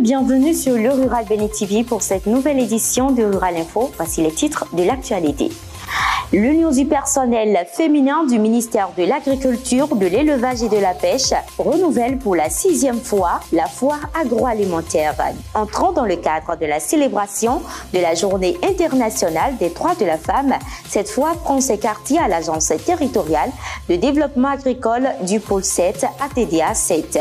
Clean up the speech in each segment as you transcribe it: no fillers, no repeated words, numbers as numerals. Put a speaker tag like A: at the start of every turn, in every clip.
A: bienvenue sur le Rural Bénin TV pour cette nouvelle édition de Rural Info. Voici les titres de l'actualité. L'Union du personnel féminin du ministère de l'Agriculture, de l'Élevage et de la Pêche renouvelle pour la 6e fois la foire agroalimentaire. Entrant dans le cadre de la célébration de la Journée internationale des droits de la femme, cette foire prend ses quartiers à l'Agence territoriale de développement agricole du pôle 7 ATDA 7.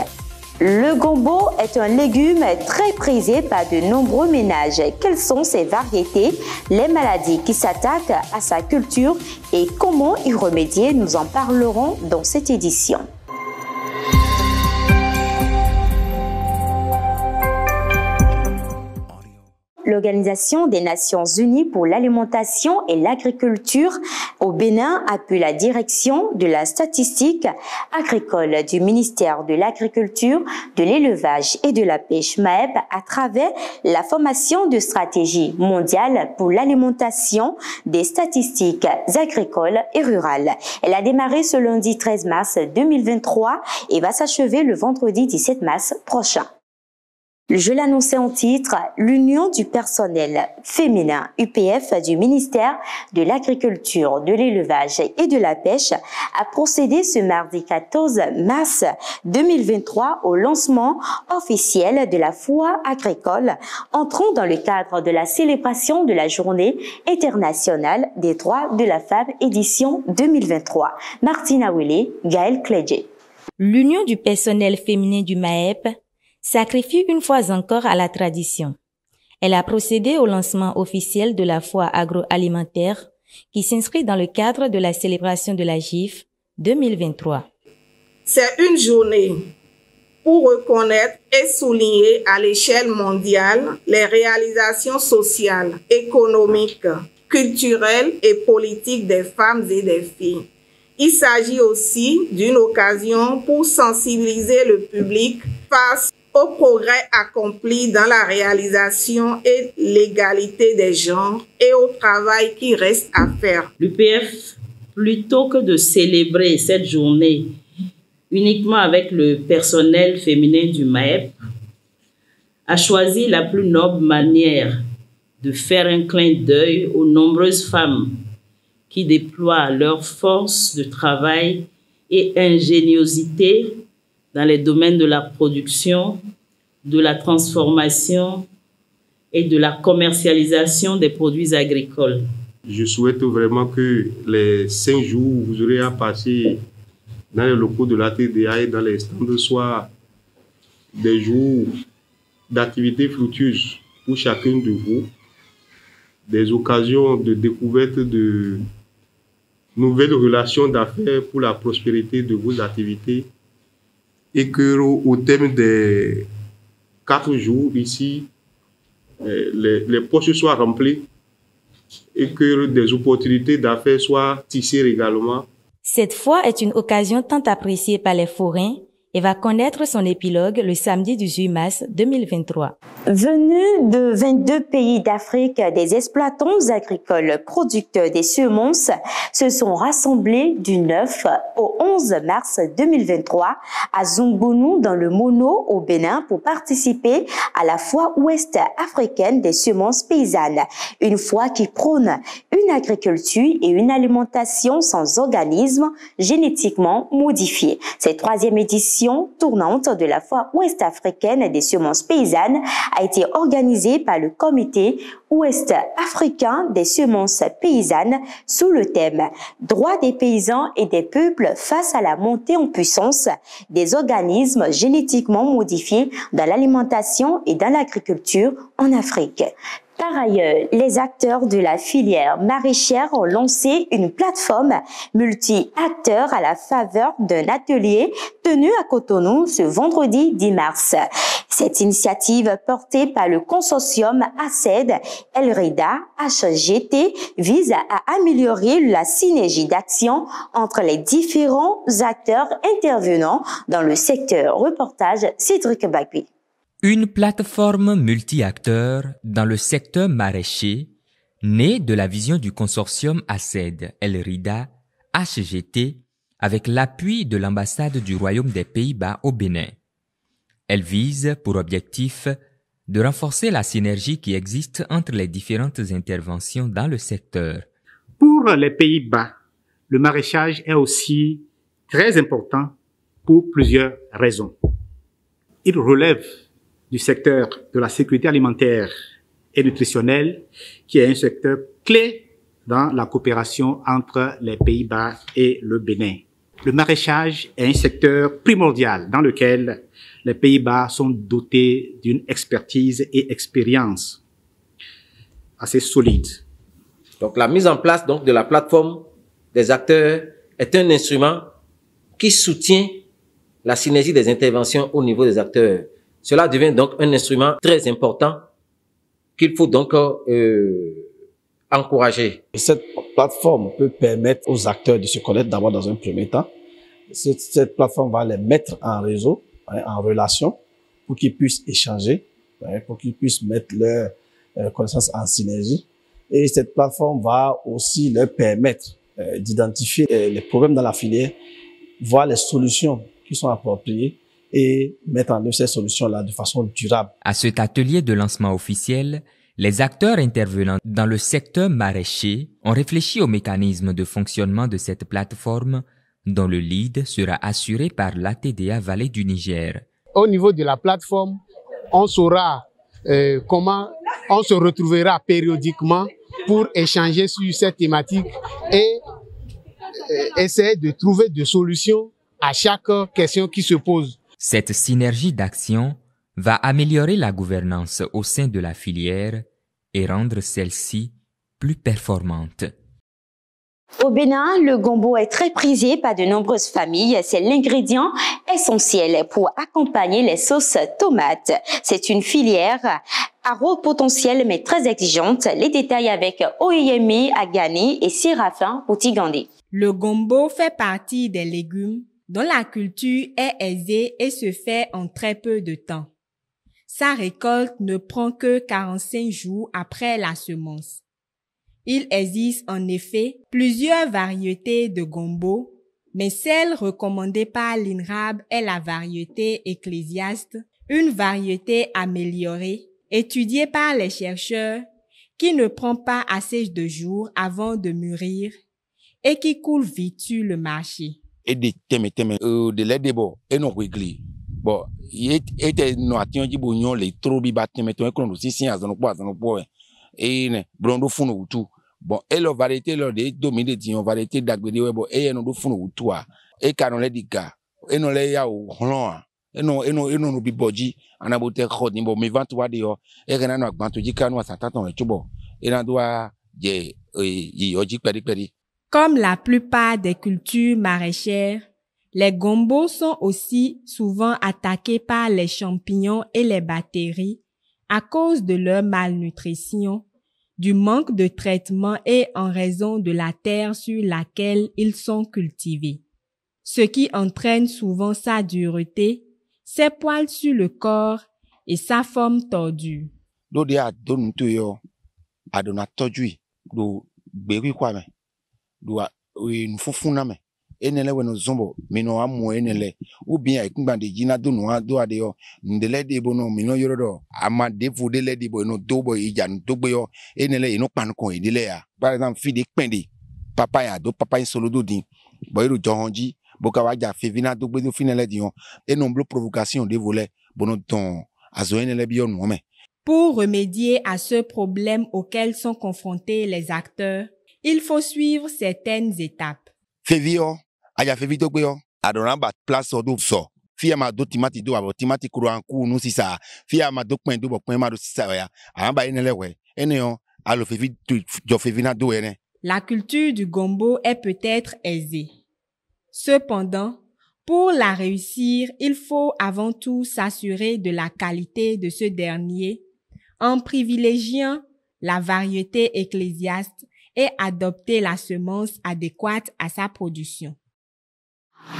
A: Le gombo est un légume très prisé par de nombreux ménages. Quelles sont ses variétés, les maladies qui s'attaquent à sa culture et comment y remédier? Nous en parlerons dans cette édition. L'Organisation des Nations Unies pour l'alimentation et l'agriculture au Bénin appuie la direction de la statistique agricole du ministère de l'Agriculture, de l'Élevage et de la Pêche MAEP à travers la formation de stratégie mondiale pour l'alimentation des statistiques agricoles et rurales. Elle a démarré ce lundi 13 mars 2023 et va s'achever le vendredi 17 mars prochain. Je l'annonçais en titre, l'Union du personnel féminin UPF du ministère de l'Agriculture, de l'Élevage et de la Pêche a procédé ce mardi 14 mars 2023 au lancement officiel de la foire agricole entrant dans le cadre de la célébration de la Journée internationale des droits de la femme édition 2023. Martina Willy, Gaël Clédje.
B: L'Union du personnel féminin du MAEP sacrifie une fois encore à la tradition. Elle a procédé au lancement officiel de la foire agroalimentaire qui s'inscrit dans le cadre de la célébration de la GIF 2023.
C: C'est une journée pour reconnaître et souligner à l'échelle mondiale les réalisations sociales, économiques, culturelles et politiques des femmes et des filles. Il s'agit aussi d'une occasion pour sensibiliser le public face au progrès accompli dans la réalisation et l'égalité des genres et au travail qui reste à faire.
D: L'UPF, plutôt que de célébrer cette journée uniquement avec le personnel féminin du MAEP, a choisi la plus noble manière de faire un clin d'œil aux nombreuses femmes qui déploient leur force de travail et ingéniosité dans les domaines de la production, de la transformation et de la commercialisation des produits agricoles.
E: Je souhaite vraiment que les 5 jours où vous aurez à passer dans les locaux de l'ATDA et dans les stands soient des jours d'activités fructueuses pour chacun de vous, des occasions de découverte de nouvelles relations d'affaires pour la prospérité de vos activités, et que au terme des 4 jours ici, les postes soient remplis et que des opportunités d'affaires soient tissées également.
B: Cette foire est une occasion tant appréciée par les forains et va connaître son épilogue le samedi 18 mars 2023.
A: Venus de 22 pays d'Afrique, des exploitants agricoles producteurs des semences se sont rassemblés du 9 au 11 mars 2023 à Zungbunu dans le Mono au Bénin pour participer à la foire ouest africaine des semences paysannes. Une foire qui prône une agriculture et une alimentation sans organismes génétiquement modifiés. Cette 3e édition tournante de la foire ouest africaine des semences paysannes a été organisée par le Comité ouest africain des semences paysannes sous le thème « Droits des paysans et des peuples face à la montée en puissance des organismes génétiquement modifiés dans l'alimentation et dans l'agriculture en Afrique ». Par ailleurs, les acteurs de la filière maraîchère ont lancé une plateforme multi-acteurs à la faveur d'un atelier tenu à Cotonou ce vendredi 10 mars. Cette initiative portée par le consortium ACED El-Rida HGT vise à améliorer la synergie d'action entre les différents acteurs intervenant dans le secteur. Reportage Cédric Bagui.
F: Une plateforme multi-acteurs dans le secteur maraîcher, née de la vision du consortium ACED El-Rida HGT avec l'appui de l'ambassade du Royaume des Pays-Bas au Bénin. Elle vise pour objectif de renforcer la synergie qui existe entre les différentes interventions dans le secteur.
G: Pour les Pays-Bas, le maraîchage est aussi très important pour plusieurs raisons. Il relève du secteur de la sécurité alimentaire et nutritionnelle, qui est un secteur clé dans la coopération entre les Pays-Bas et le Bénin. Le maraîchage est un secteur primordial dans lequel les Pays-Bas sont dotés d'une expertise et expérience assez solide.
H: Donc la mise en place de la plateforme des acteurs est un instrument qui soutient la synergie des interventions au niveau des acteurs. Cela devient donc un instrument très important qu'il faut donc encourager.
I: Cette plateforme peut permettre aux acteurs de se connaître d'abord dans un premier temps. Cette plateforme va les mettre en réseau, en relation, pour qu'ils puissent échanger, pour qu'ils puissent mettre leurs connaissances en synergie. Et cette plateforme va aussi leur permettre d'identifier les problèmes dans la filière, voir les solutions qui sont appropriées et mettre en œuvre ces solutions-là de façon durable.
F: À cet atelier de lancement officiel, les acteurs intervenant dans le secteur maraîcher ont réfléchi au mécanisme de fonctionnement de cette plateforme dont le lead sera assuré par l'ATDA Vallée du Niger.
J: Au niveau de la plateforme, on saura comment on se retrouvera périodiquement pour échanger sur cette thématique et essayer de trouver des solutions à chaque question qui se pose.
F: Cette synergie d'action va améliorer la gouvernance au sein de la filière et rendre celle-ci plus performante.
A: Au Bénin, le gombo est très prisé par de nombreuses familles. C'est l'ingrédient essentiel pour accompagner les sauces tomates. C'est une filière à haut potentiel mais très exigeante. Les détails avec Oyemi Agani et Séraphin Poutigandé.
K: Le gombo fait partie des légumes dont la culture est aisée et se fait en très peu de temps. Sa récolte ne prend que 45 jours après la semence. Il existe en effet plusieurs variétés de gombo, mais celle recommandée par l'INRAB est la variété Ecclésiaste, une variété améliorée, étudiée par les chercheurs, qui ne prend pas assez de jours avant de mûrir et qui coule vite sur le marché.
L: Et de l'aide bon et non régler bon il était no ation ji bonyon le trop bi ba temeto e kon do si azon po et ne blondo funu tout bon et la variété là de dominer dion variété d'agbede we bon et no do funu tout a e kanon le diga e no le ya o hlon e no bi boji anabote khodi bon me 23 de yo e rena no agbanto ji kanu asataton e chubo e na do a je yi oji peri.
K: Comme la plupart des cultures maraîchères, les gombos sont aussi souvent attaqués par les champignons et les bactéries à cause de leur malnutrition, du manque de traitement et en raison de la terre sur laquelle ils sont cultivés. Ce qui entraîne souvent sa dureté, ses poils sur le corps et sa forme tordue.
L: Nous fufuna enele weno zombo mino amu enele ubi a ikungba de jina do no ado ade yo ndele de bono mino yorodo ama de fude le de bono do boy ija do gbe yo enele ino pan kon idile ya par exemple fi de pende papa ya do papa in solo do din boyru johonji boka waja fevina do gbe do finele di yo et non blo provocation de volet bono ton azo enele bi yo no me.
K: Pour remédier à ce problème auquel sont confrontés les acteurs, il faut suivre certaines étapes.
L: Fevio, aya fevito gbeyo, adoramba place do so. Fia ma do timati do abo timati kuru anku nu sisa. Fia ma do pen do bo pen ma do sisa ya. Amba enele we. Eneyo, alo fevi jo fevina do ene.
K: La culture du gombo est peut-être aisée. Cependant, pour la réussir, il faut avant tout s'assurer de la qualité de ce dernier en privilégiant la variété Ecclésiaste et adopter la semence adéquate à sa production.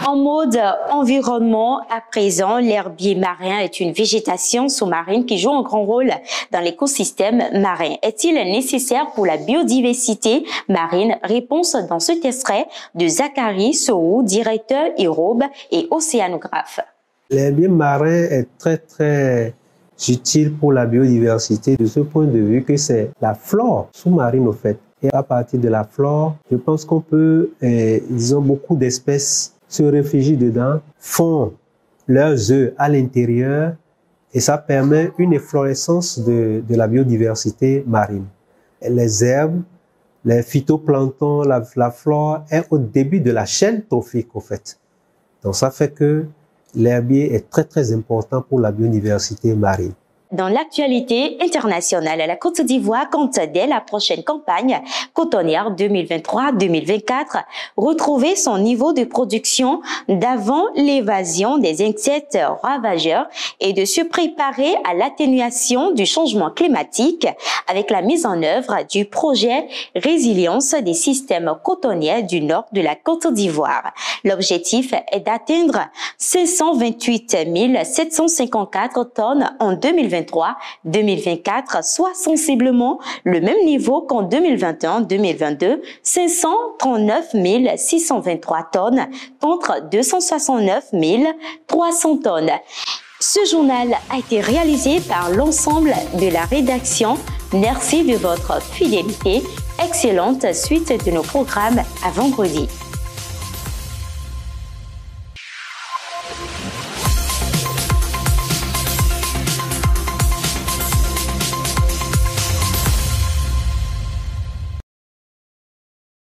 A: En mode environnement, à présent, l'herbier marin est une végétation sous-marine qui joue un grand rôle dans l'écosystème marin. Est-il nécessaire pour la biodiversité marine? Réponse dans cet extrait de Zachary Soou, directeur aérobe et océanographe.
M: L'herbier marin est très utile pour la biodiversité de ce point de vue que c'est la flore sous-marine au fait. Et à partir de la flore, je pense qu'on peut, disons, beaucoup d'espèces se réfugient dedans, font leurs œufs à l'intérieur et ça permet une efflorescence de la biodiversité marine. Les herbes, les phytoplanctons, la flore est au début de la chaîne trophique au fait. Donc ça fait que l'herbier est très très important pour la biodiversité marine.
A: Dans l'actualité internationale, la Côte d'Ivoire compte dès la prochaine campagne cotonnière 2023-2024 retrouver son niveau de production d'avant l'évasion des insectes ravageurs et de se préparer à l'atténuation du changement climatique avec la mise en œuvre du projet Résilience des systèmes cotonniers du nord de la Côte d'Ivoire. L'objectif est d'atteindre 528 754 tonnes en 2023-2024, soit sensiblement le même niveau qu'en 2021-2022, 539 623 tonnes contre 269 300 tonnes. Ce journal a été réalisé par l'ensemble de la rédaction. Merci de votre fidélité. Excellente suite de nos programmes à vendredi.